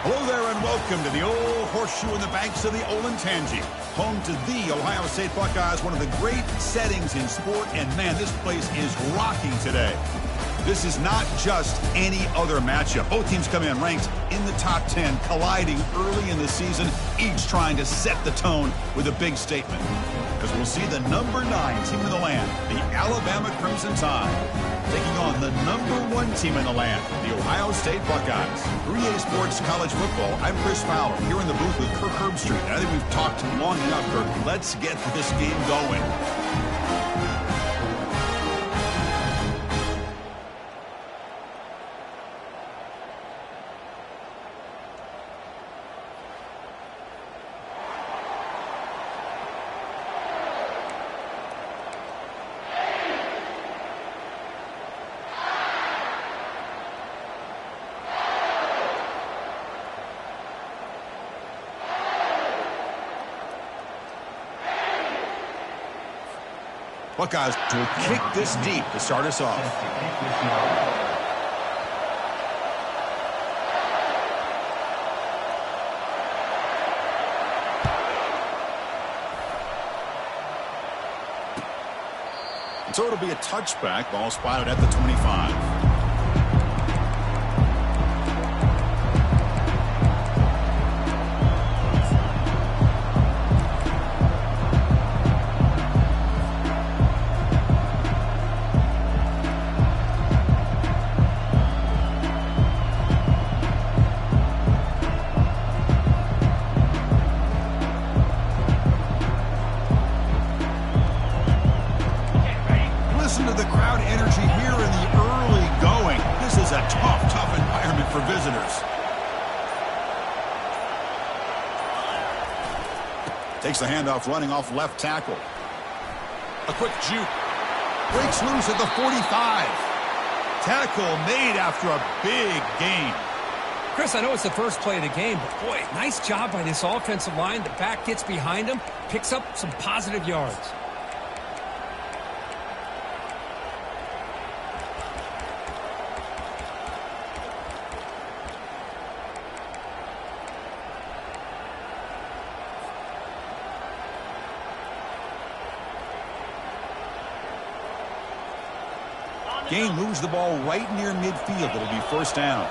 Hello there and welcome to the old horseshoe in the banks of the Olentangy, home to the Ohio State Buckeyes, one of the great settings in sport, and man, this place is rocking today. This is not just any other matchup. Both teams come in ranked in the top 10, colliding early in the season, each trying to set the tone with a big statement. As we'll see the number 9 team in the land, the Alabama Crimson Tide, taking on the number 1 team in the land, the Ohio State Buckeyes. 3A Sports College Football, I'm Chris Fowler, here in the booth with Kirk Herbstreit. I think we've talked long enough, Kirk. Let's get this game going. Buckeyes will kick this deep to start us off. So it'll be a touchback, ball spotted at the 25. Listen to the crowd energy here in the early going. This is a tough environment for visitors. Takes the handoff, running off left tackle. A quick juke. Breaks loose at the 45. Tackle made after a big gain. Chris, I know it's the first play of the game, but boy, nice job by this offensive line. The back gets behind him, picks up some positive yards. Gain moves the ball right near midfield. It'll be first down.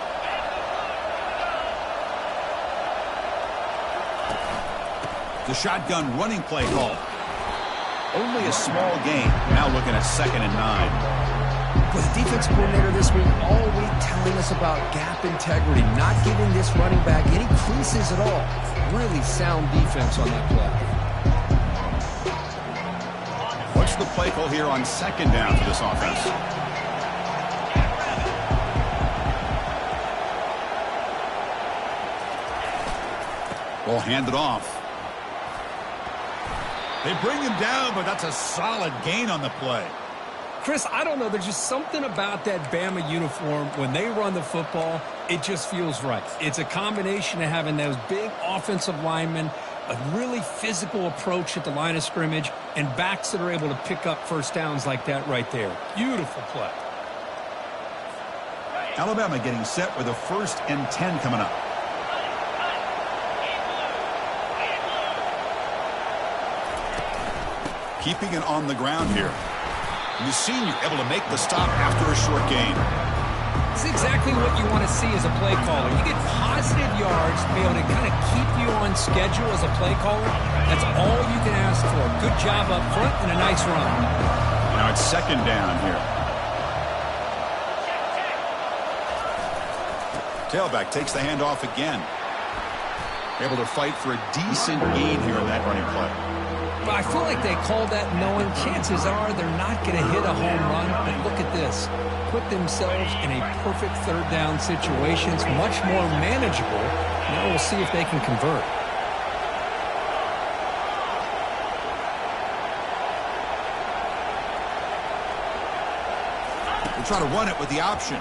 The shotgun running play call. Only a small gain. Now looking at 2nd and 9. With the defense coordinator this week, all week telling us about gap integrity, not giving this running back any creases at all. Really sound defense on that play. What's the play call here on 2nd down for this offense? Ball handed off. They bring him down, but that's a solid gain on the play. Chris, I don't know. There's just something about that Bama uniform. When they run the football, it just feels right. It's a combination of having those big offensive linemen, a really physical approach at the line of scrimmage, and backs that are able to pick up first downs like that right there. Beautiful play. Alabama getting set with a 1st and 10 coming up. Keeping it on the ground here. The senior able to make the stop after a short gain. This is exactly what you want to see as a play caller. You get positive yards to be able to kind of keep you on schedule as a play caller. That's all you can ask for. Good job up front and a nice run. Now it's 2nd down here. Tailback takes the handoff again. Able to fight for a decent gain here in that running play. But I feel like they called that knowing chances are they're not going to hit a home run. But look at this. Put themselves in a perfect 3rd down situation. It's much more manageable. Now we'll see if they can convert. We'll try to run it with the option.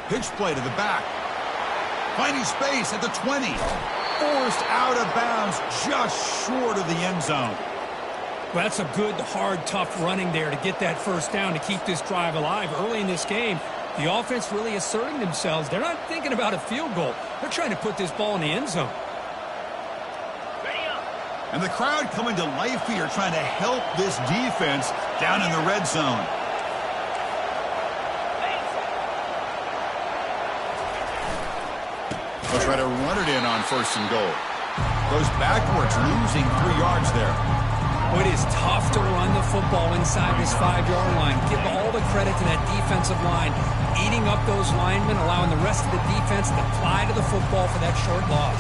Pitch play to the back. Finding space at the 20. Forced out of bounds just short of the end zone. Well, that's a good, hard, tough running there to get that first down to keep this drive alive. Early in this game, The offense really asserting themselves. They're not thinking about a field goal. They're trying to put this ball in the end zone. And the crowd coming to life here, trying to help this defense down in the red zone. They'll try to run it in on 1st and goal. Goes backwards, losing 3 yards there. It is tough to run the football inside this 5-yard line. Give all the credit to that defensive line, eating up those linemen, allowing the rest of the defense to fly to the football for that short loss.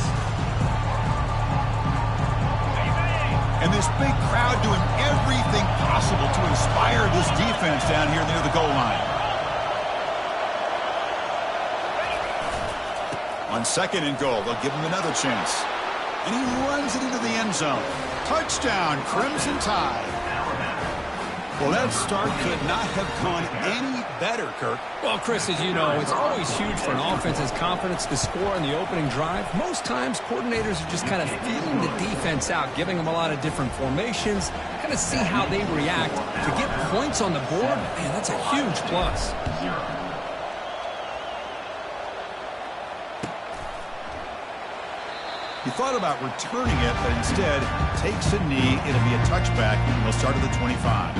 And this big crowd doing everything possible to inspire this defense down here near the goal line. On 2nd and goal, they'll give him another chance. And he runs it into the end zone. Touchdown, Crimson Tide. Well, that start could not have gone any better, Kirk. Well, Chris, as you know, it's always huge for an offense's confidence to score on the opening drive. Most times, coordinators are just kind of feeling the defense out, giving them a lot of different formations, kind of see how they react. To get points on the board, man, that's a huge plus. He thought about returning it, but instead takes a knee. It'll be a touchback, and he'll start at the 25.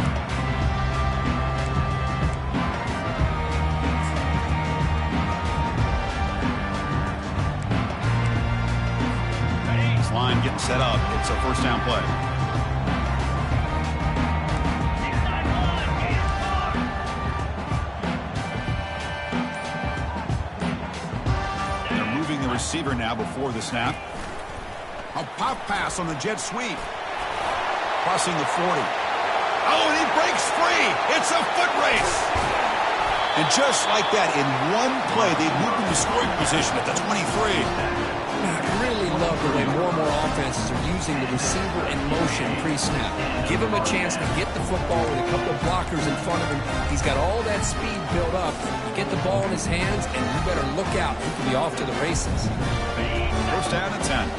This line getting set up. It's a 1st down play. They're moving the receiver now before the snap. A pop pass on the jet sweep. Crossing the 40. Oh, and he breaks free. It's a foot race. And just like that, in one play, they moved into scoring position at the 23. I really love the way more and more offenses are using the receiver in motion pre-snap. Give him a chance to get the football with a couple of blockers in front of him. He's got all that speed built up. You get the ball in his hands, and you better look out. He could be off to the races. 1st down and 10.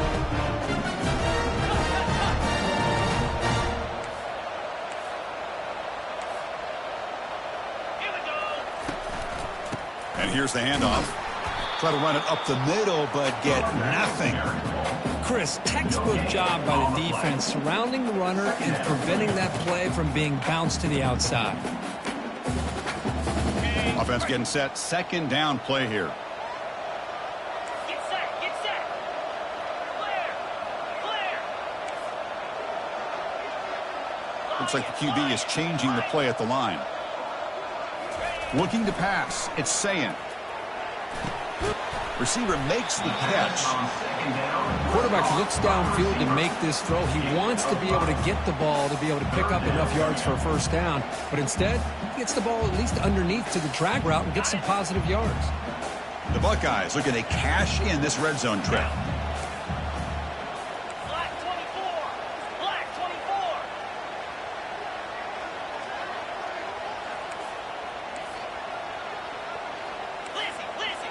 And here's the handoff. Try to run it up the middle, but get nothing. Chris, textbook job by the defense surrounding the runner and preventing that play from being bounced to the outside. Offense getting set. 2nd down play here. Get set, get set. Clear, clear. Looks like the QB is changing the play at the line. Looking to pass. It's Sayan. Receiver makes the catch. Quarterback looks downfield to make this throw. He wants to be able to get the ball to be able to pick up enough yards for a 1st down. But instead, he gets the ball at least underneath to the drag route and gets some positive yards. The Buckeyes looking to cash in this red zone trip. Black 24. Black 24. Lizzie, Lizzie.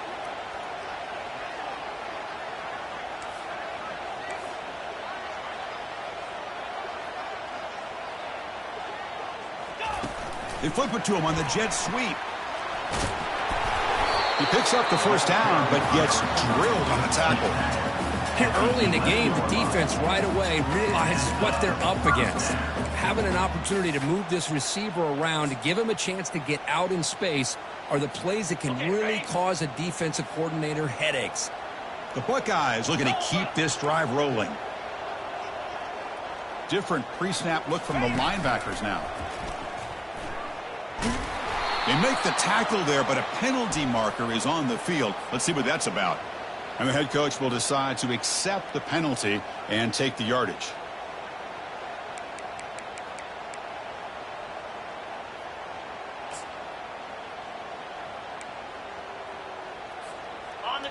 They flip it to him on the jet sweep. He picks up the 1st down, but gets drilled on the tackle. Here early in the game, the defense right away realizes what they're up against. Having an opportunity to move this receiver around to give him a chance to get out in space are the plays that can really cause a defensive coordinator headaches. The Buckeyes looking to keep this drive rolling. Different pre-snap look from the linebackers now. They make the tackle there, but a penalty marker is on the field. Let's see what that's about. And the head coach will decide to accept the penalty and take the yardage.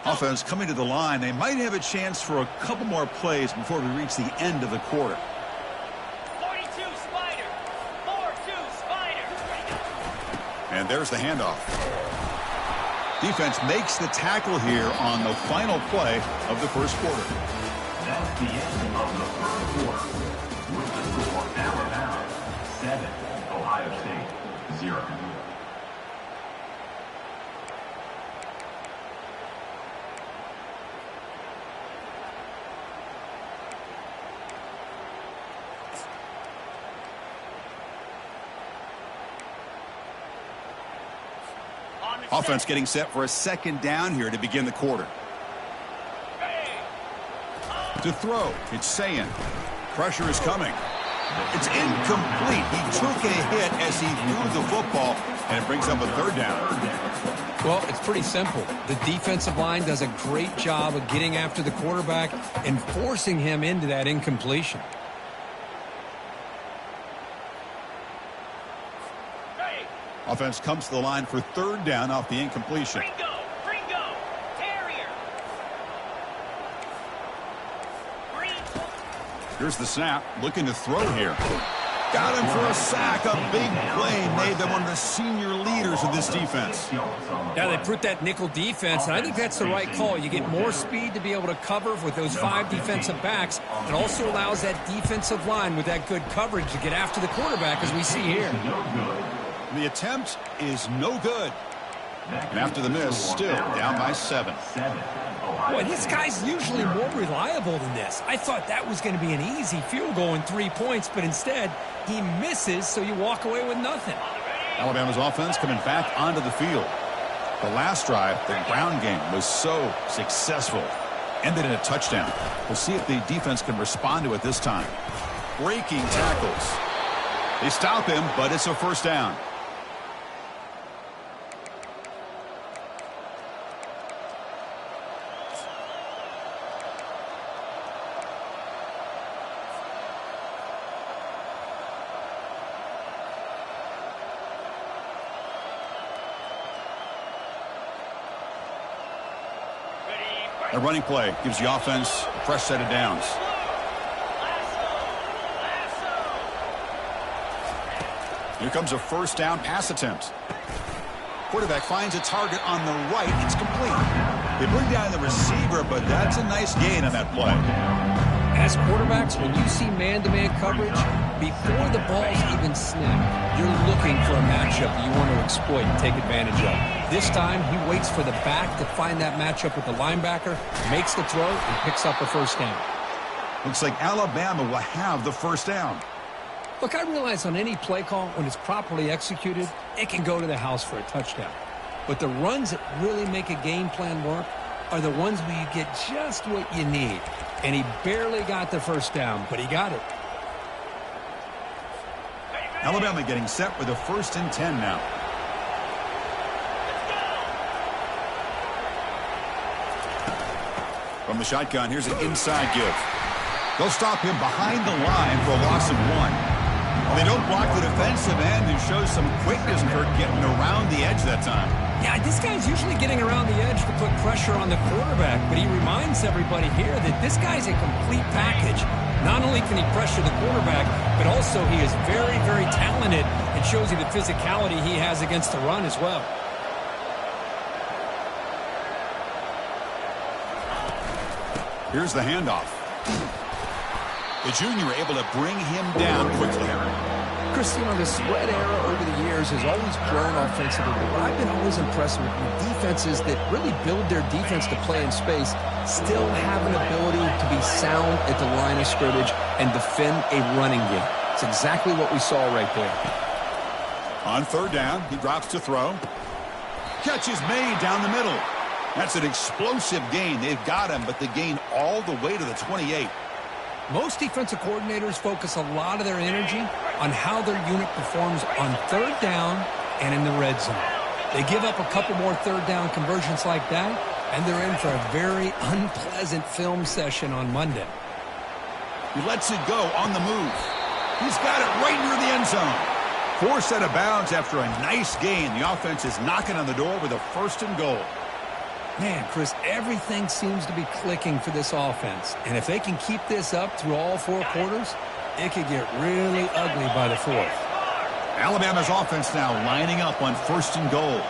Offense coming to the line. They might have a chance for a couple more plays before we reach the end of the quarter. 42 Spider. 4-2 Spider. And there's the handoff. Defense makes the tackle here on the final play of the 1st quarter. That's the end of the 1st quarter. With the score, Alabama 7, Ohio State 0. Offense getting set for a second down here to begin the quarter. To throw, it's saying. Pressure is coming. It's incomplete. He took a hit as he threw the football, and it brings up a third down. Well, it's pretty simple. The defensive line does a great job of getting after the quarterback and forcing him into that incompletion. Offense comes to the line for third down off the incompletion. Gringo, Terrier. Here's the snap, looking to throw here. Got him for a sack, a big play made them one of the senior leaders of this defense. Yeah, they put that nickel defense, and I think that's the right call. You get more speed to be able to cover with those 5 defensive backs. It also allows that defensive line with that good coverage to get after the quarterback, as we see here. The attempt is no good. And after the miss, still down by 7. Boy, this guy's usually more reliable than this. I thought that was going to be an easy field goal in 3 points, but instead, he misses, so you walk away with nothing. Alabama's offense coming back onto the field. The last drive, the ground game, was so successful. Ended in a touchdown. We'll see if the defense can respond to it this time. Breaking tackles. They stop him, but it's a first down. A running play gives the offense a fresh set of downs. Here comes a first down pass attempt. Quarterback finds a target on the right. It's complete. They bring down the receiver, but that's a nice gain on that play. As quarterbacks, when you see man-to-man coverage, before the ball's even snapped, you're looking for a matchup that you want to exploit and take advantage of. This time, he waits for the back to find that matchup with the linebacker, makes the throw, and picks up a first down. Looks like Alabama will have the first down. Look, I realize on any play call, when it's properly executed, it can go to the house for a touchdown. But the runs that really make a game plan work are the ones where you get just what you need. And he barely got the first down, but he got it. Alabama getting set with a 1st and 10 now. From the shotgun, here's an inside give. They'll stop him behind the line for a loss of 1. Well, they don't block the defensive end and show some quickness, Kirk, getting around the edge that time. Yeah, this guy's usually getting around the edge to put pressure on the quarterback, but he reminds everybody here that this guy's a complete package. Not only can he pressure the quarterback, but also he is very, very talented and shows you the physicality he has against the run as well. Here's the handoff. The junior able to bring him down quickly. Chris, you know, the spread era over the years has always grown offensively, but what I've been always impressed with defenses that really build their defense to play in space still have an ability to be sound at the line of scrimmage and defend a running game. It's exactly what we saw right there. On 3rd down, he drops to throw. Catch is made down the middle. That's an explosive gain. They've got him, but the gain all the way to the 28. Most defensive coordinators focus a lot of their energy on how their unit performs on 3rd down and in the red zone. They give up a couple more 3rd down conversions like that, and they're in for a very unpleasant film session on Monday. He lets it go on the move. He's got it right near the end zone. Forced out of bounds after a nice gain. The offense is knocking on the door with a 1st and goal. Man, Chris, everything seems to be clicking for this offense. And if they can keep this up through all 4 quarters, it could get really ugly by the 4th. Alabama's offense now lining up on 1st and goal.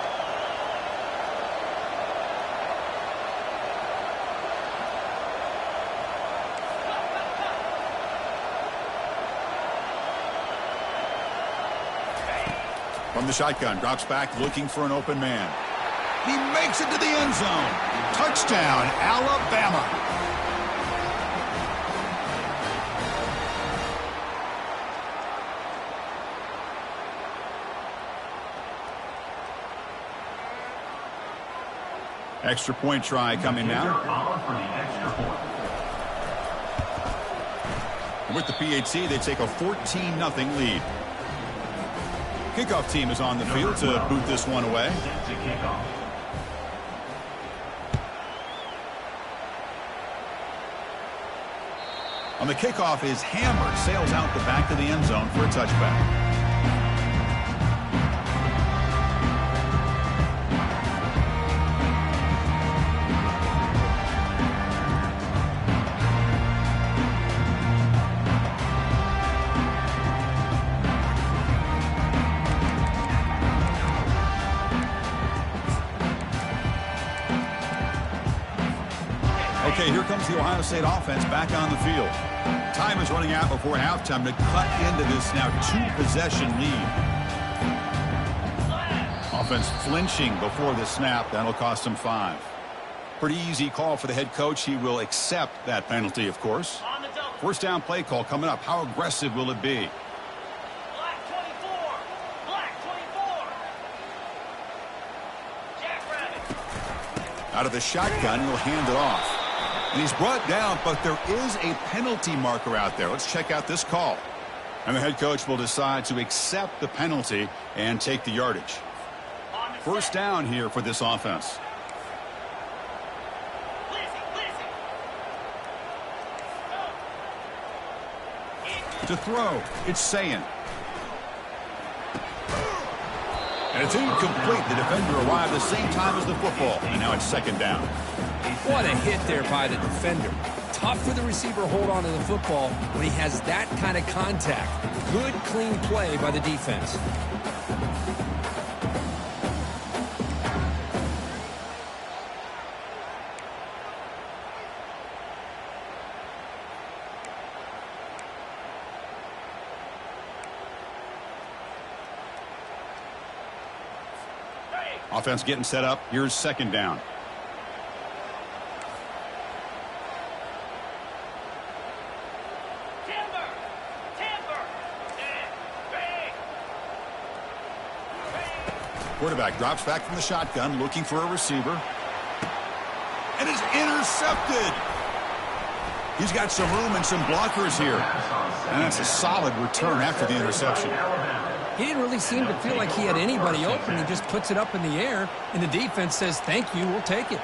From the shotgun, drops back looking for an open man. He makes it to the end zone. Touchdown, Alabama. Extra point try coming now. For the extra point. And with the PAT, they take a 14-0 lead. Kickoff team is on the field to boot this one away. Set to kick off. On the kickoff is hammered, sails out the back of the end zone for a touchback. Okay, here comes the Ohio State offense back on the field. Time is running out before halftime to cut into this now two-possession lead. Offense flinching before the snap. That'll cost him 5. Pretty easy call for the head coach. He will accept that penalty, of course. On the double. First down play call coming up. How aggressive will it be? Black 24. Black 24. Jackrabbit. Out of the shotgun, he'll hand it off. And he's brought down, but there is a penalty marker out there. Let's check out this call. And the head coach will decide to accept the penalty and take the yardage. First down here for this offense. To throw, it's Sayin. And it's incomplete. The defender arrived the same time as the football. And now it's second down. What a hit there by the defender. Tough for the receiver to hold on to the football when he has that kind of contact. Good, clean play by the defense. Offense getting set up. Here's second down. Quarterback drops back from the shotgun, looking for a receiver. And is intercepted. He's got some room and some blockers here. And that's a solid return after the interception. He didn't really seem to feel like he had anybody open. He just puts it up in the air, and the defense says, thank you, we'll take it.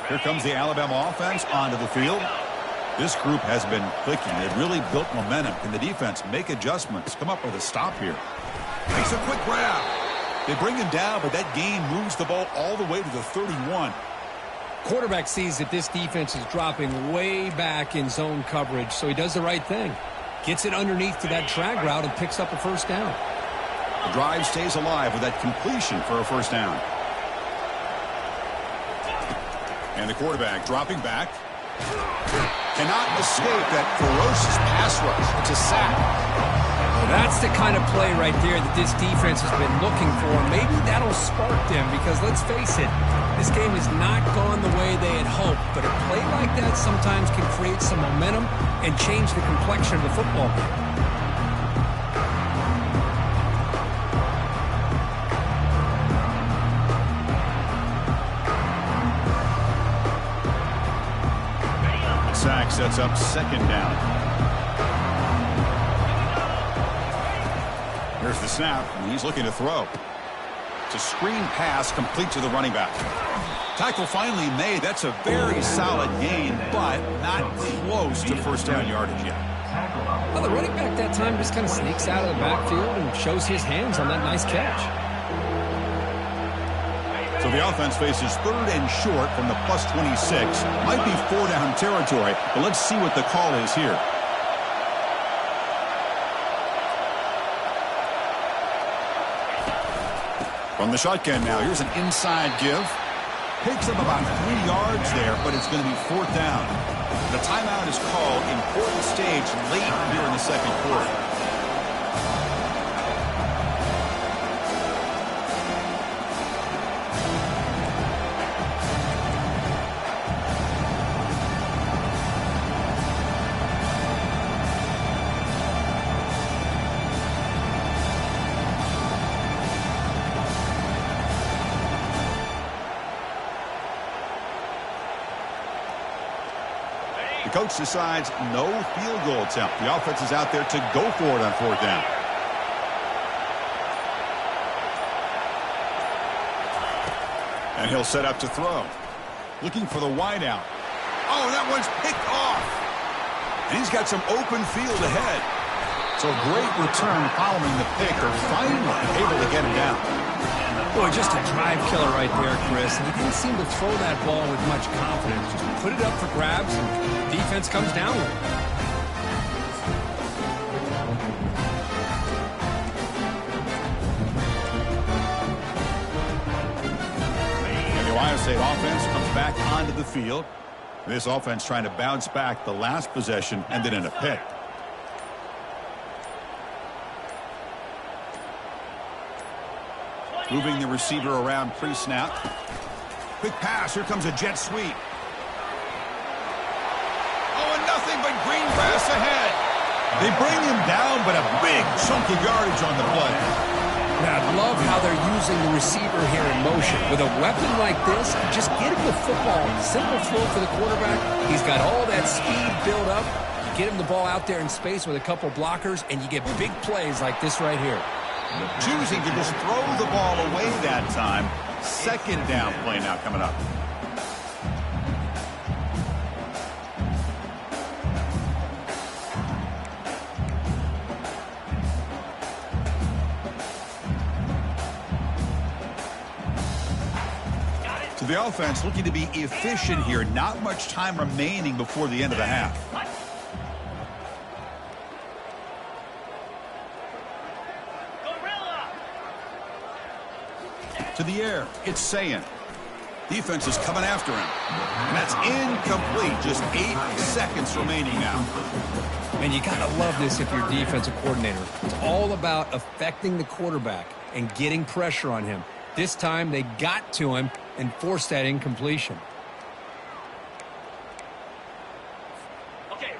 Here comes the Alabama offense onto the field. This group has been clicking. They've really built momentum. Can the defense make adjustments? Come up with a stop here. Makes a quick grab. They bring him down, but that gain moves the ball all the way to the 31. Quarterback sees that this defense is dropping way back in zone coverage, so he does the right thing. Gets it underneath to that drag route and picks up a first down. The drive stays alive with that completion for a first down. And the quarterback dropping back. Cannot escape that ferocious pass rush. It's a sack. Well, that's the kind of play right there that this defense has been looking for. Maybe that'll spark them because, let's face it, this game has not gone the way they had hoped. But a play like that sometimes can create some momentum and change the complexion of the football game. Sack sets up second down. Here's the snap, and he's looking to throw. It's a screen pass complete to the running back. Tackle finally made. That's a very solid gain, but not close to first down yardage yet. Well, the running back that time just kind of sneaks out of the backfield and shows his hands on that nice catch. So the offense faces third and short from the plus 26. Might be 4-down territory, but let's see what the call is here. From the shotgun now, here's an inside give. Picks up about 3 yards there, but it's going to be fourth down. The timeout is called. Important stage late here in the second quarter. coach decides no field goal attempt. The offense is out there to go for it on 4th down. And he'll set up to throw. Looking for the wide out. Oh, that one's picked off. And he's got some open field ahead. So a great return following the pick. They're finally able to get him down. Boy, just a drive killer right there, Chris. And he didn't seem to throw that ball with much confidence. Just put it up for grabs, and the defense comes down with it. And the Ohio State offense comes back onto the field. This offense trying to bounce back. The last possession ended in a pick. Moving the receiver around pre-snap. Quick pass. Here comes a jet sweep. Oh, and nothing but green grass ahead. They bring him down, but a big chunk of yardage on the play. Now, I love how they're using the receiver here in motion. With a weapon like this, just get him the football. Simple throw for the quarterback. He's got all that speed built up. Get him the ball out there in space with a couple blockers, and you get big plays like this right here. Choosing to just throw the ball away that time. 2nd down play now coming up. So the offense looking to be efficient here. Not much time remaining before the end of the half. To the air, it's Sayin. Defense is coming after him. And that's incomplete. Just 8 seconds remaining now. And you got to love this if you're defensive coordinator. It's all about affecting the quarterback and getting pressure on him. This time they got to him and forced that incompletion.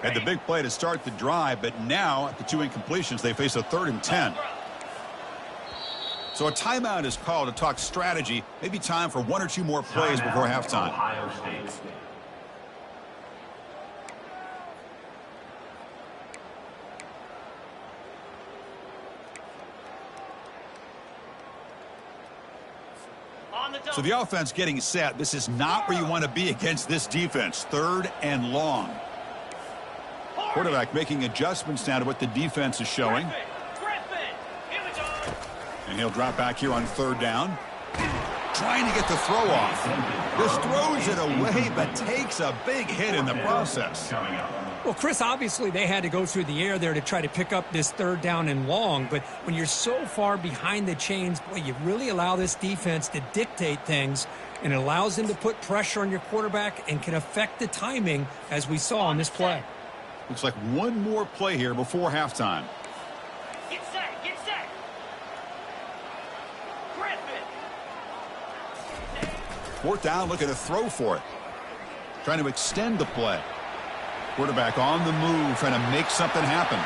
Had the big play to start the drive, but now at the 2 incompletions, they face a 3rd and 10. So a timeout is called to talk strategy. Maybe time for 1 or 2 more plays before halftime. Ohio State. So the offense getting set. This is not where you want to be against this defense. 3rd and long. Quarterback making adjustments now to what the defense is showing. And he'll drop back here on 3rd down. Trying to get the throw off. Just throws it away, but takes a big hit in the process. Well, Chris, obviously they had to go through the air there to try to pick up this 3rd down and long. But when you're so far behind the chains, boy, you really allow this defense to dictate things. And it allows them to put pressure on your quarterback and can affect the timing, as we saw on this play. Looks like 1 more play here before halftime. Get set, get set. Griffin. 4th down, looking to throw for it. Trying to extend the play. Quarterback on the move, trying to make something happen.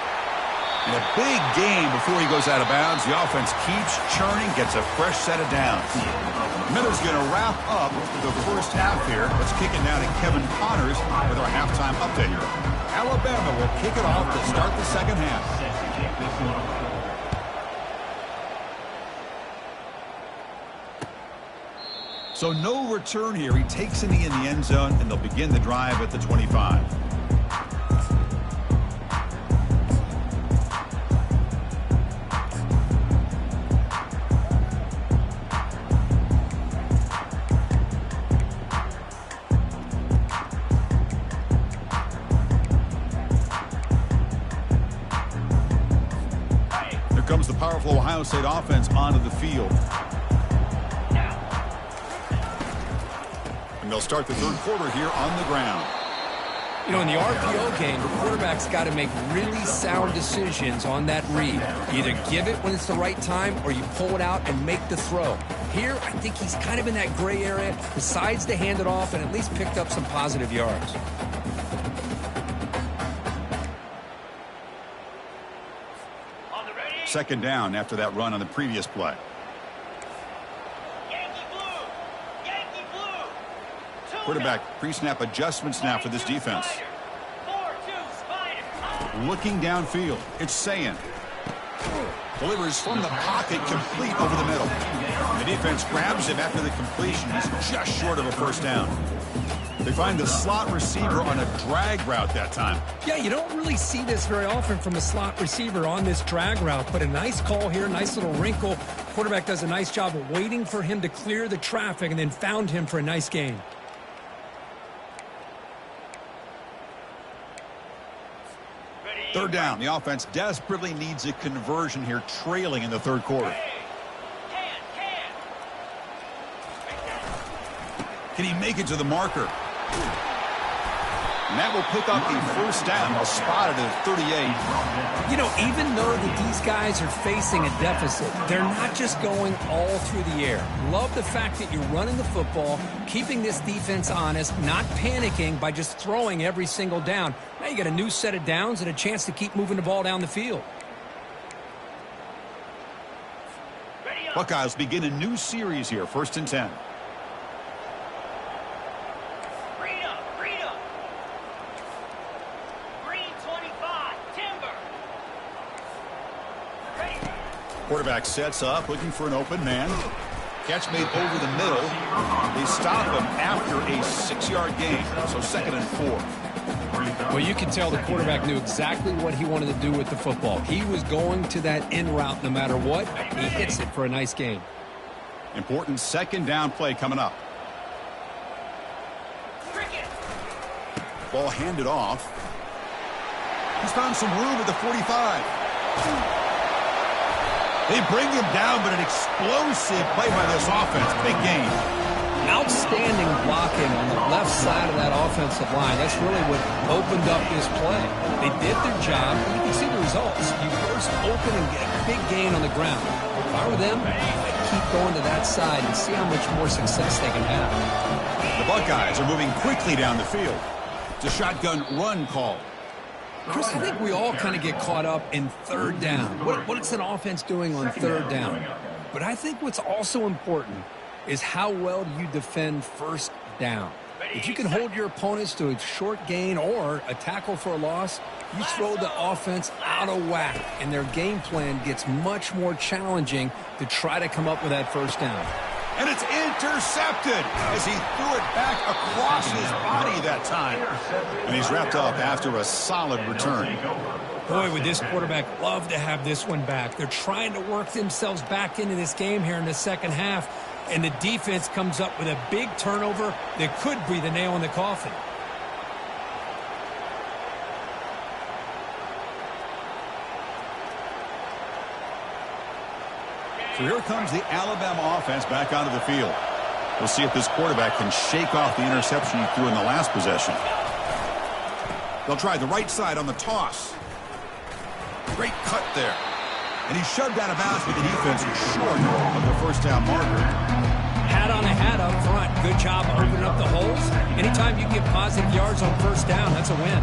And a big game before he goes out of bounds. The offense keeps churning, gets a fresh set of downs. Miller's going to wrap up the first half here. Let's kick it now to Kevin Connors with our halftime update here. Alabama will kick it off to start the 2nd half. So no return here. He takes a knee in the end zone, and they'll begin the drive at the 25. Here comes the powerful Ohio State offense onto the field. And they'll start the 3rd quarter here on the ground. You know, in the RPO game, the quarterback's got to make really sound decisions on that read. You either give it when it's the right time or you pull it out and make the throw. Here, I think he's kind of in that gray area, decides to hand it off and at least picked up some positive yards. On the ready. 2nd down after that run on the previous play. Yankee blue. Yankee blue. Quarterback pre-snap adjustments now for this defense. looking downfield. It's Sayin. Delivers from the pocket, complete over the middle. The defense grabs him after the completion. He's just short of a first down. They find the slot receiver on a drag route that time. Yeah, you don't really see this very often from a slot receiver on this drag route, but a nice call here, nice little wrinkle. Quarterback does a nice job of waiting for him to clear the traffic and then found him for a nice gain. Third down. The offense desperately needs a conversion here, trailing in the third quarter. Can he make it to the marker? And that will pick up the first down. Spotted at 38. You know, even though that these guys are facing a deficit, they're not just going all through the air. Love the fact that you're running the football, keeping this defense honest, not panicking by just throwing every single down. Now you got a new set of downs and a chance to keep moving the ball down the field. Buckeyes begin a new series here, 1st and 10. Quarterback sets up, looking for an open man. Catch made over the middle. They stop him after a 6-yard gain, so 2nd and 4. Well, you can tell the quarterback knew exactly what he wanted to do with the football. He was going to that in route no matter what. He hits it for a nice gain. Important 2nd down play coming up. Ball handed off. He's found some room at the 45. They bring him down, but an explosive play by this offense. Big gain. Outstanding blocking on the left side of that offensive line. That's really what opened up this play. They did their job. You can see the results. You burst open and get a big gain on the ground. If I were them, I'd keep going to that side and see how much more success they can have. The Buckeyes are moving quickly down the field. It's a shotgun run call. Chris, I think we all kind of get caught up in 3rd down. What's an offense doing on 3rd down? But I think what's also important is how well do you defend 1st down. If you can hold your opponents to a short gain or a tackle for a loss, you throw the offense out of whack, and their game plan gets much more challenging to try to come up with that 1st down. And it's intercepted as he threw it back across his body that time. And he's wrapped up after a solid return. Boy, would this quarterback love to have this one back. They're trying to work themselves back into this game here in the 2nd half. And the defense comes up with a big turnover that could be the nail in the coffin. So here comes the Alabama offense back onto the field. We'll see if this quarterback can shake off the interception he threw in the last possession. They'll try the right side on the toss. Great cut there. And he's shoved out of bounds with the defense short of the 1st down marker. Hat on a hat up front. Good job opening up the holes. Anytime you get positive yards on 1st down, that's a win.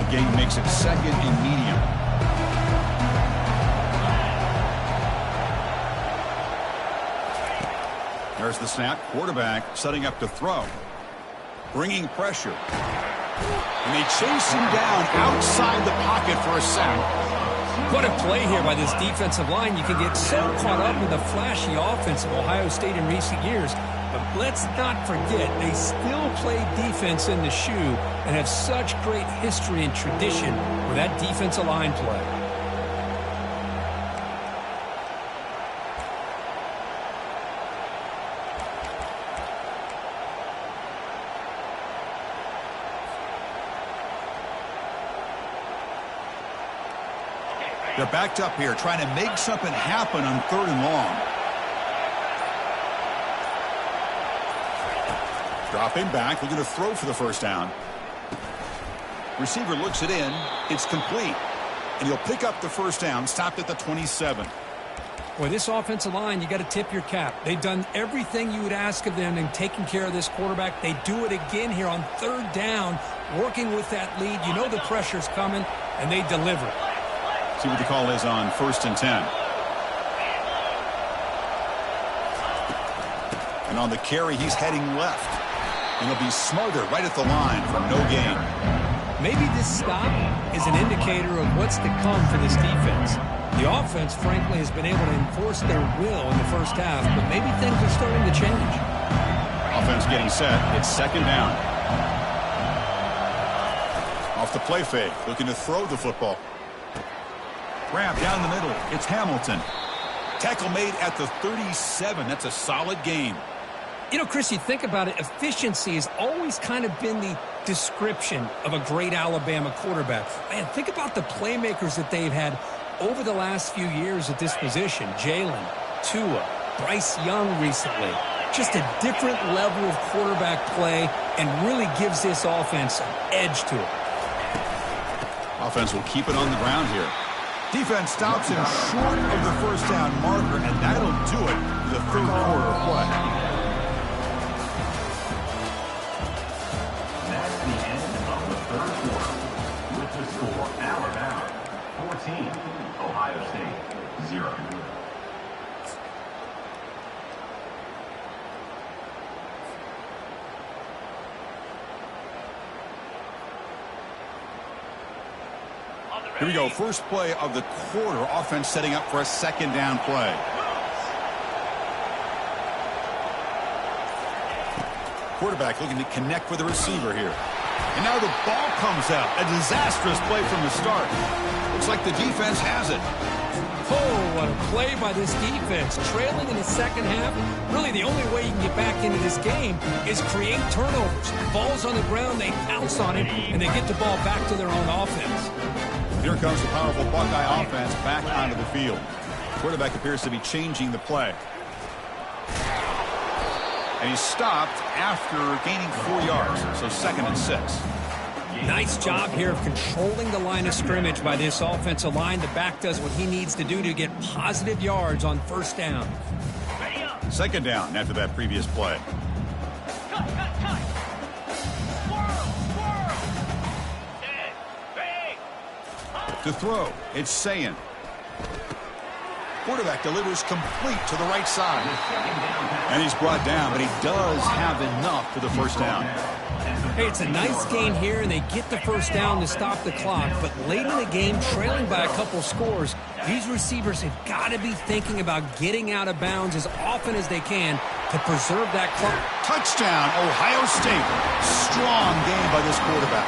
Gain makes it 2nd and medium. There's the snap. Quarterback setting up to throw. Bringing pressure. And they chase him down outside the pocket for a sack. What a play here by this defensive line. You can get so caught up in the flashy offense of Ohio State in recent years. But let's not forget, they still play defense in the shoe and have such great history and tradition with that defensive line play. They're backed up here, trying to make something happen on 3rd and long. Dropping back, looking to throw for the 1st down. Receiver looks it in. It's complete. And he'll pick up the 1st down, stopped at the 27. Boy, this offensive line, you got to tip your cap. They've done everything you would ask of them in taking care of this quarterback. They do it again here on 3rd down, working with that lead. You know the pressure's coming, and they deliver. See what the call is on 1st and 10. And on the carry, he's heading left. And he'll be smothered right at the line for no gain. Maybe this stop is an indicator of what's to come for this defense. The offense, frankly, has been able to enforce their will in the first half, but maybe things are starting to change. Offense getting set. It's 2nd down. Off the play fake, looking to throw the football. Grab down the middle. It's Hamilton. Tackle made at the 37. That's a solid gain. You know, Chris, you think about it, efficiency has always kind of been the description of a great Alabama quarterback. Man, think about the playmakers that they've had over the last few years at this position. Jalen, Tua, Bryce Young recently. Just a different level of quarterback play and really gives this offense an edge to it. Offense will keep it on the ground here. Defense stops him short of the 1st down marker, and that'll do it for the 3rd quarter of play. That's the end of the 3rd quarter. With the score, Alabama 14, Ohio State 0. Here we go. First play of the quarter. Offense setting up for a 2nd down play. Quarterback looking to connect with the receiver here. And now the ball comes out. A disastrous play from the start. Looks like the defense has it. Oh, what a play by this defense. Trailing in the second half, really the only way you can get back into this game is create turnovers. Ball's on the ground, they pounce on it, and they get the ball back to their own offense. Here comes the powerful Buckeye offense back onto the field. Quarterback appears to be changing the play. And he's stopped after gaining 4 yards, so 2nd and 6. Nice job here of controlling the line of scrimmage by this offensive line. The back does what he needs to do to get positive yards on 1st down. 2nd down after that previous play. Cut. Swirl. Dead. Bang. To throw, it's Sayin. Quarterback delivers complete to the right side. And he's brought down, but he does have enough for the 1st down. Hey, it's a nice gain here, and they get the 1st down to stop the clock. But late in the game, trailing by a couple scores, these receivers have got to be thinking about getting out of bounds as often as they can to preserve that clock. Touchdown, Ohio State. Strong game by this quarterback.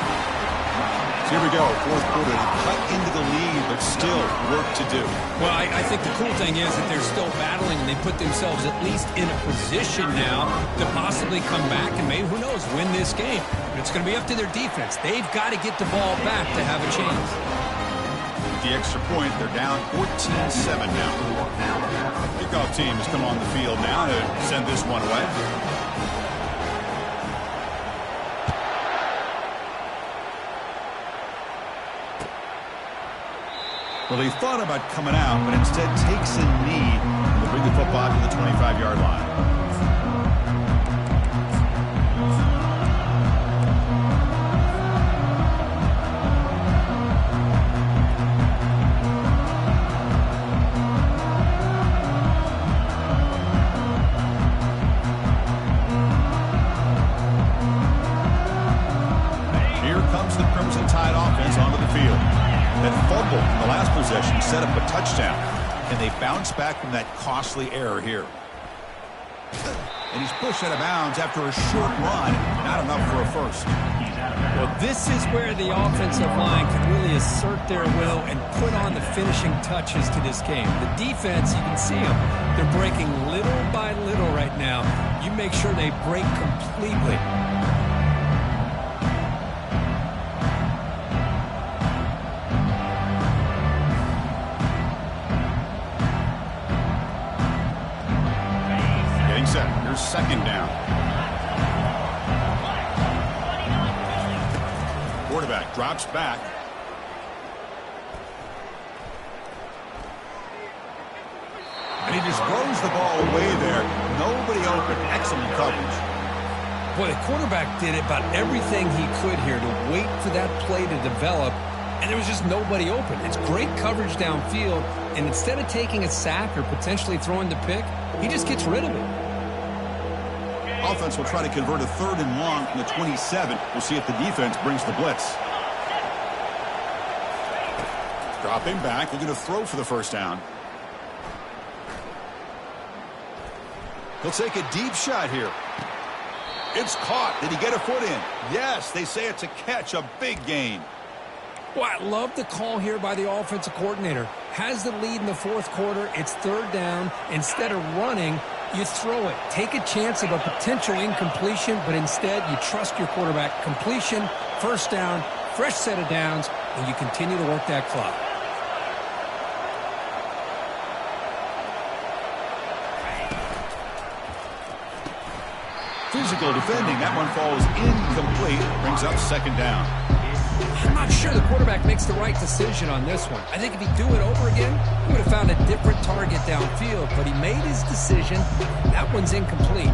So here we go, 4th quarter. Cut into the lead, but still work to do. Well, I think the cool thing is that they're still battling, and they put themselves at least in a position now to possibly come back and maybe, who knows, win this game. But it's going to be up to their defense. They've got to get the ball back to have a chance. With the extra point, they're down 14-7 now. Kickoff team has come on the field now to send this one away. Well, he thought about coming out, but instead takes a knee to bring the football to the 25-yard line. Here comes the Crimson Tide offense onto the field. That fumble in the last possession set up a touchdown, and they bounce back from that costly error here. And he's pushed out of bounds after a short run, not enough for a 1st. Well, this is where the offensive line can really assert their will and put on the finishing touches to this game. The defense, you can see them. They're breaking little by little right now. You make sure they break completely. Set. Here's 2nd down. Quarterback drops back. And he just throws the ball away there. Nobody open. Excellent coverage. Boy, the quarterback did about everything he could here to wait for that play to develop and there was just nobody open. It's great coverage downfield, and instead of taking a sack or potentially throwing the pick, he just gets rid of it. Offense will try to convert a 3rd and long from the 27. We'll see if the defense brings the blitz. Dropping back, looking to throw for the first down. He'll take a deep shot here. It's caught. Did he get a foot in? Yes, they say it's a catch, a big gain. Well, I love the call here by the offensive coordinator. Has the lead in the 4th quarter. It's 3rd down. Instead of running, you throw it. Take a chance of a potential incompletion, but instead you trust your quarterback. Completion, 1st down, fresh set of downs, and you continue to work that clock. Physical defending. That one falls incomplete. Brings up 2nd down. I'm not sure the quarterback makes the right decision on this one. I think if he'd do it over again, he would have found a different target downfield, but he made his decision. That one's incomplete.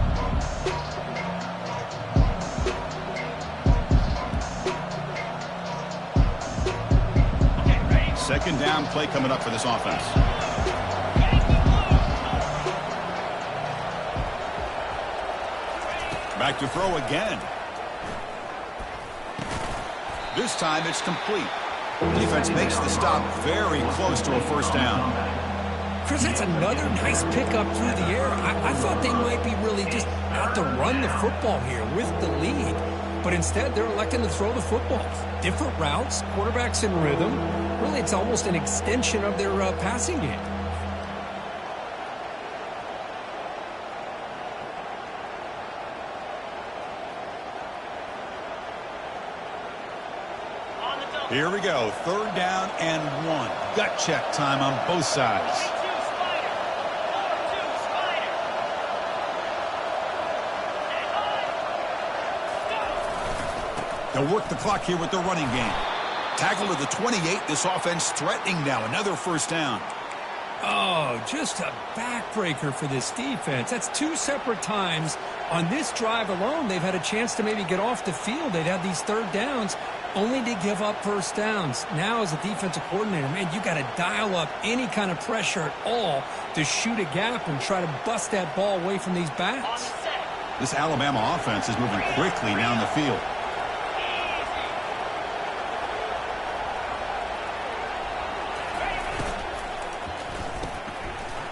Second down play coming up for this offense. Back to throw again. This time it's complete. Defense makes the stop very close to a 1st down. Chris, that's another nice pickup through the air. I thought they might be really just out to run the football here with the lead. But instead, they're electing to throw the football. Different routes, quarterbacks in rhythm. Really, it's almost an extension of their passing game. Here we go. 3rd down and 1. Gut check time on both sides. They'll work the clock here with their running game. Tackle to the 28. This offense threatening now. Another 1st down. Oh, just a backbreaker for this defense. That's 2 separate times. On this drive alone, they've had a chance to maybe get off the field. They'd had these 3rd downs, only to give up 1st downs. Now, as a defensive coordinator, man, you got to dial up any kind of pressure at all to shoot a gap and try to bust that ball away from these backs. This Alabama offense is moving quickly down the field.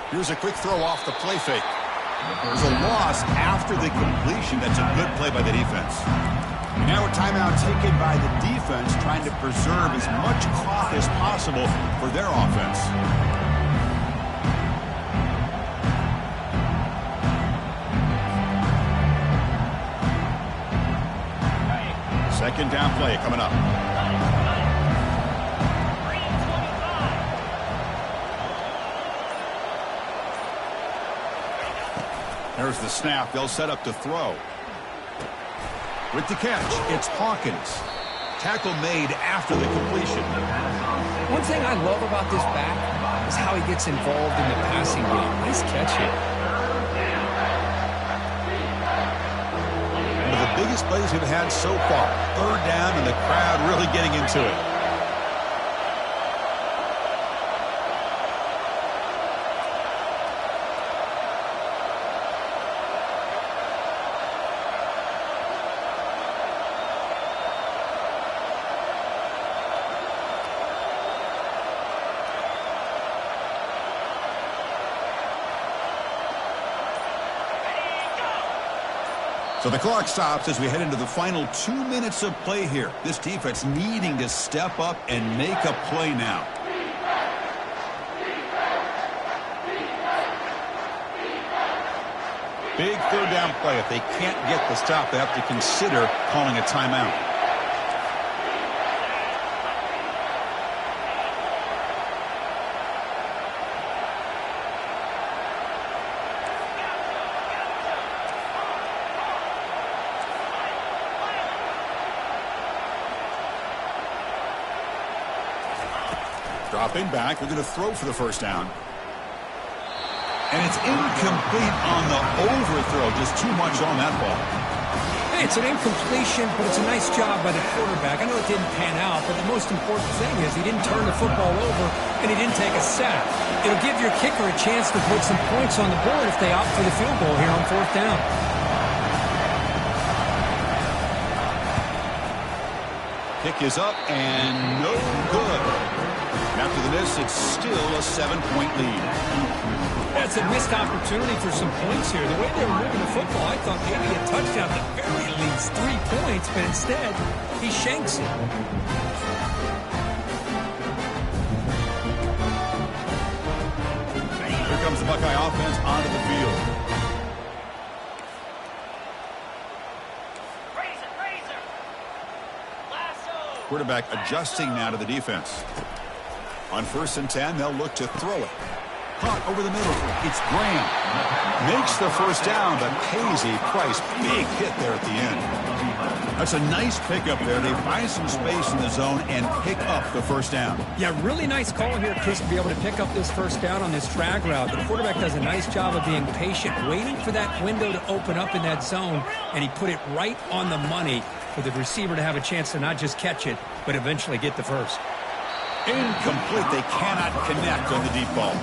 Here's a quick throw off the play fake. There's a loss after the completion. That's a good play by the defense. And now a timeout taken by the defense, trying to preserve as much clock as possible for their offense. Second down play coming up. There's the snap. They'll set up to throw. With the catch, it's Hawkins. Tackle made after the completion. One thing I love about this back is how he gets involved in the passing game. Nice catch here. One of the biggest plays we've had so far. 3rd down and the crowd really getting into it. So the clock stops as we head into the final 2 minutes of play here. This defense needing to step up and make a play now. Big 3rd down play. If they can't get the stop, they have to consider calling a timeout. Dropping back, we're going to throw for the 1st down. And it's incomplete on the overthrow. Just too much on that ball. It's an incompletion, but it's a nice job by the quarterback. I know it didn't pan out, but the most important thing is he didn't turn the football over and he didn't take a sack. It'll give your kicker a chance to put some points on the board if they opt for the field goal here on 4th down. Kick is up and no good. After the miss, it's still a 7-point lead. That's a missed opportunity for some points here. The way they were moving the football, I thought maybe a touchdown at the very least, 3 points, but instead, he shanks it. Here comes the Buckeye offense onto the field. Quarterback adjusting now to the defense. On 1st and 10, they'll look to throw it. Caught over the middle. It's Graham. Makes the 1st down, but pays a price. Big hit there at the end. That's a nice pickup there. They find some space in the zone and pick up the 1st down. Yeah, really nice call here, Chris, to be able to pick up this 1st down on this drag route. The quarterback does a nice job of being patient, waiting for that window to open up in that zone, and he put it right on the money for the receiver to have a chance to not just catch it, but eventually get the 1st. Incomplete. They cannot connect on the deep ball.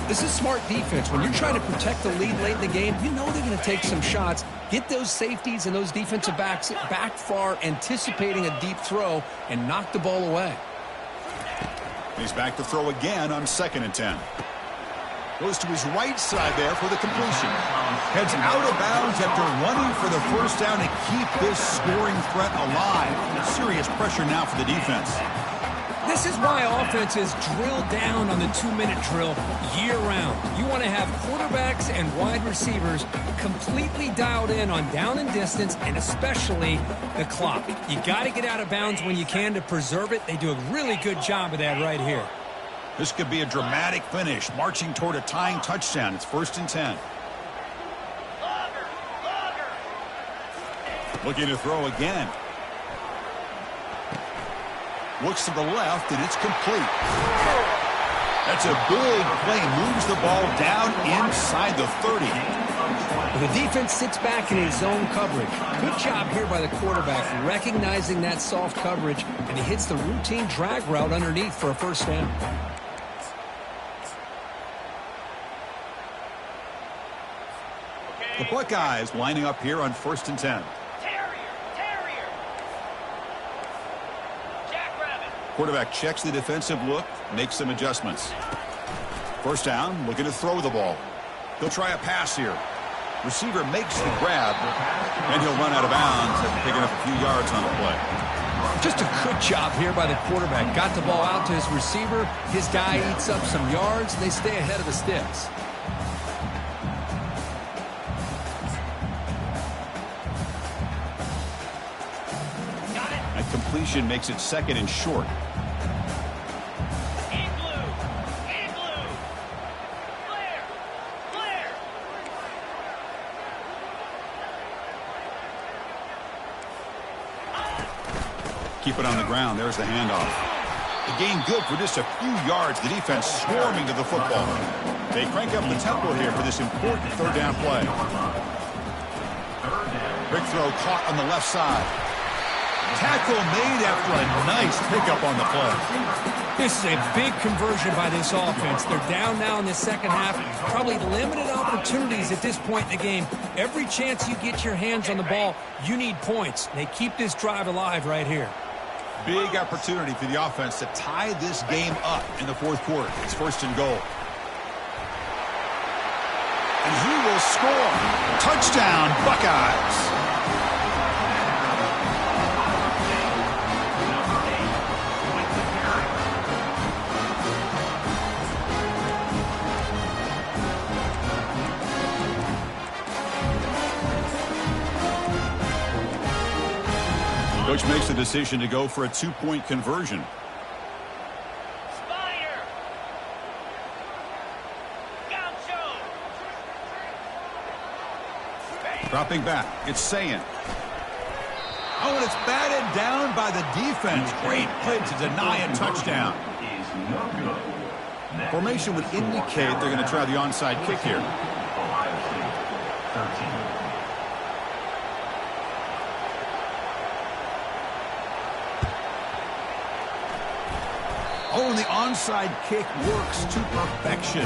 This is smart defense. When you're trying to protect the lead late in the game, you know they're going to take some shots, get those safeties and those defensive backs back far, anticipating a deep throw, and knock the ball away. He's back to throw again on 2nd and 10. Goes to his right side there for the completion. Heads out of bounds after running for the 1st down to keep this scoring threat alive. Serious pressure now for the defense. This is why offenses drill down on the 2-minute drill year-round. You want to have quarterbacks and wide receivers completely dialed in on down and distance, and especially the clock. You got to get out of bounds when you can to preserve it. They do a really good job of that right here. This could be a dramatic finish, marching toward a tying touchdown. It's 1st and 10. Looking to throw again. Looks to the left, and it's complete. That's a big play. Moves the ball down inside the 30. The defense sits back in his zone coverage. Good job here by the quarterback, recognizing that soft coverage, and he hits the routine drag route underneath for a 1st down. The Buckeyes lining up here on 1st and 10. Quarterback checks the defensive look, makes some adjustments. 1st down, looking to throw the ball. He'll try a pass here. Receiver makes the grab, and he'll run out of bounds after picking up a few yards on the play. Just a good job here by the quarterback. Got the ball out to his receiver. His guy eats up some yards, and they stay ahead of the sticks. That completion makes it 2nd and short. Keep it on the ground. There's the handoff. The game good for just a few yards. The defense swarming to the football. They crank up the tempo here for this important 3rd down play. Quick throw caught on the left side. Tackle made after a nice pickup on the play. This is a big conversion by this offense. They're down now in the 2nd half. Probably limited opportunities at this point in the game. Every chance you get your hands on the ball, you need points. They keep this drive alive right here. Big opportunity for the offense to tie this game up in the 4th quarter. It's 1st and goal. And he will score. Touchdown, Buckeyes. Coach makes the decision to go for a 2-point conversion. Dropping back, it's Sayin. Oh, and it's batted down by the defense. Great play to deny a touchdown. Formation would indicate they're going to try the onside kick here. Oh, and the onside kick works to perfection.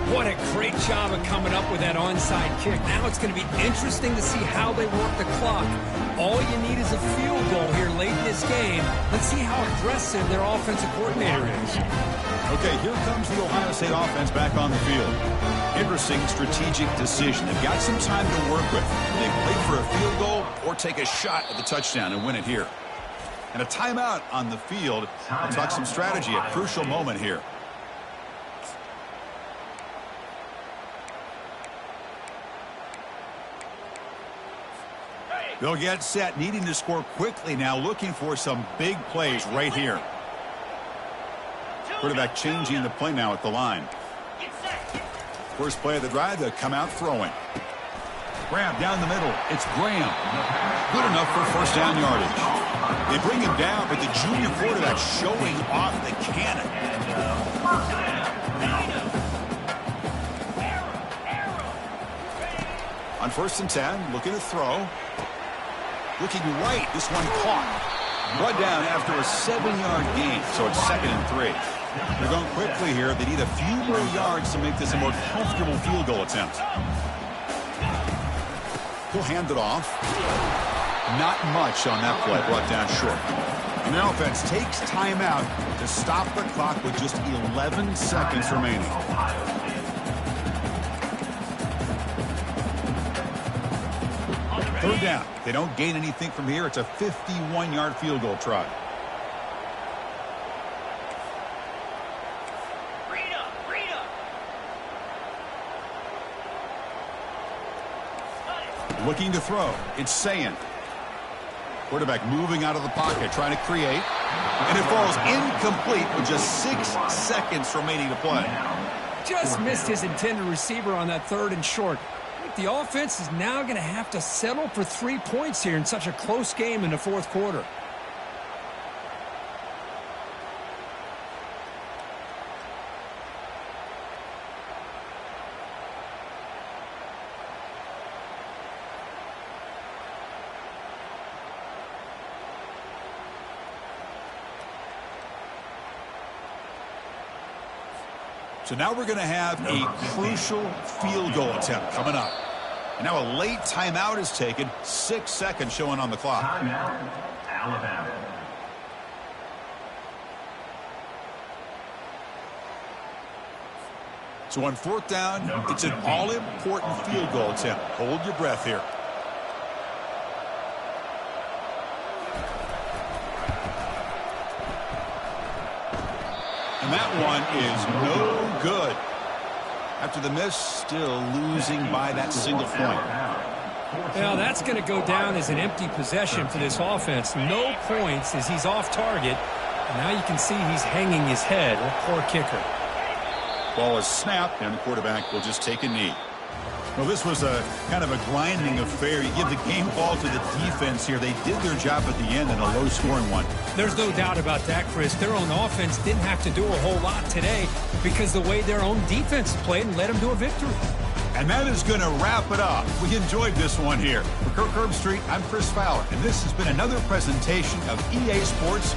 What a great job of coming up with that onside kick. Now it's going to be interesting to see how they work the clock. All you need is a field goal here late in this game. Let's see how aggressive their offensive coordinator is. Okay, here comes the Ohio State offense back on the field. Interesting strategic decision. They've got some time to work with. They play for a field goal or take a shot at the touchdown and win it here. And a timeout on the field. We'll talk some strategy, a crucial moment here. They'll get set, needing to score quickly now, looking for some big plays right here. Quarterback changing the play now at the line. First play of the drive, they'll come out throwing. Graham down the middle. It's Graham. Good enough for first down yardage. They bring him down, but the junior quarterback showing off the cannon. On 1st and 10, looking to throw. Looking right, this one caught. Brought down after a 7-yard gain, so it's 2nd and 3. They're going quickly here. They need a few more yards to make this a more comfortable field goal attempt. He'll hand it off. Not much on that play, brought down short. And the offense takes timeout to stop the clock with just 11 seconds remaining. Third down. They don't gain anything from here. It's a 51-yard field goal try. Looking to throw. It's Sayin. Quarterback moving out of the pocket, trying to create. And it falls incomplete with just 6 seconds remaining to play. Just missed his intended receiver on that 3rd and short. The offense is now going to have to settle for 3 points here in such a close game in the 4th quarter. So now we're going to have a crucial field goal attempt coming up. And now a late timeout is taken. 6 seconds showing on the clock. Timeout, Alabama. So on 4th down, it's an all-important field goal attempt. Hold your breath here. And that one is no good. After the miss, still losing by that single point. Well, that's going to go down as an empty possession for this offense. No points as he's off target. And now you can see he's hanging his head. Poor kicker. Ball is snapped, and the quarterback will just take a knee. Well, this was a kind of a grinding affair. You give the game ball to the defense here. They did their job at the end in a low-scoring one. There's no doubt about that, Chris. Their own offense didn't have to do a whole lot today because the way their own defense played and led them to a victory. And that is going to wrap it up. We enjoyed this one here. For Kirk Herbstreit, I'm Chris Fowler, and this has been another presentation of EA Sports